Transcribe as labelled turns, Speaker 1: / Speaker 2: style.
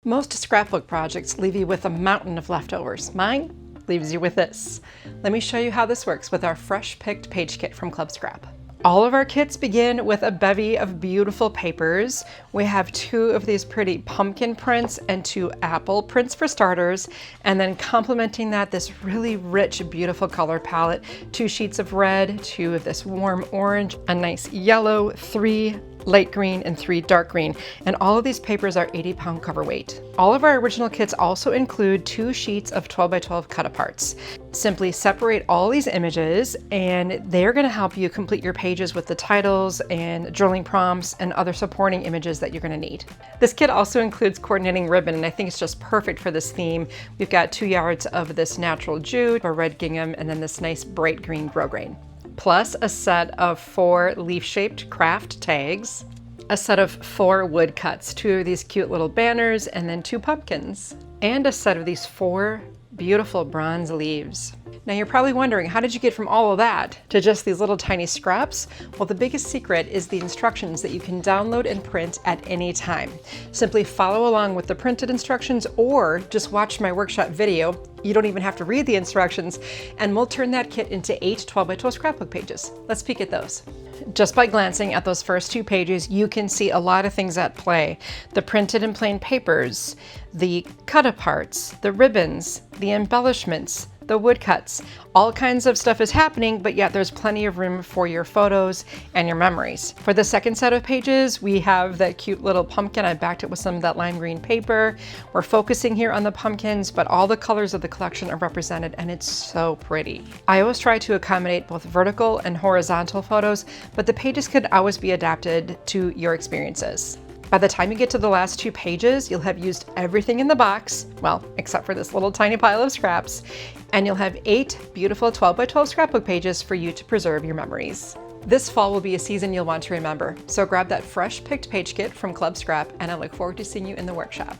Speaker 1: Most scrapbook projects leave you with a mountain of leftovers. Mine leaves you with this. Let me show you how this works with our fresh picked page kit from Club Scrap. All of our kits begin with a bevy of beautiful papers. We have 2 of these pretty pumpkin prints and 2 apple prints for starters, and then complementing that, this really rich, beautiful color palette. 2 sheets of red, 2 of this warm orange, a nice yellow, 3 light green, and 3 dark green. And all of these papers are 80-pound cover weight. All of our original kits also include 2 sheets of 12 by 12 cutaparts. Simply separate all these images and they're going to help you complete your pages with the titles and journaling prompts and other supporting images that you're going to need. This kit also includes coordinating ribbon, and I think it's just perfect for this theme. We've got 2 yards of this natural jute, a red gingham, and then this nice bright green grosgrain. Plus a set of 4 leaf-shaped craft tags, a set of 4 woodcuts, 2 of these cute little banners, and then 2 pumpkins, and a set of these 4 beautiful bronze leaves. Now you're probably wondering, how did you get from all of that to just these little tiny scraps? Well, the biggest secret is the instructions that you can download and print at any time. Simply follow along with the printed instructions or just watch my workshop video. You don't even have to read the instructions, and we'll turn that kit into 8 12 by 12 scrapbook pages. Let's peek at those. Just by glancing at those first 2 pages, you can see a lot of things at play. The printed and plain papers, the cutaparts, the ribbons, the embellishments, the woodcuts. All kinds of stuff is happening, but yet there's plenty of room for your photos and your memories. For the second set of pages, we have that cute little pumpkin. I backed it with some of that lime green paper. We're focusing here on the pumpkins, but all the colors of the collection are represented, and it's so pretty. I always try to accommodate both vertical and horizontal photos, but the pages could always be adapted to your experiences. By the time you get to the last 2 pages, you'll have used everything in the box, well, except for this little tiny pile of scraps, and you'll have 8 beautiful 12 by 12 scrapbook pages for you to preserve your memories. This fall will be a season you'll want to remember, so grab that fresh picked page kit from Club Scrap, and I look forward to seeing you in the workshop.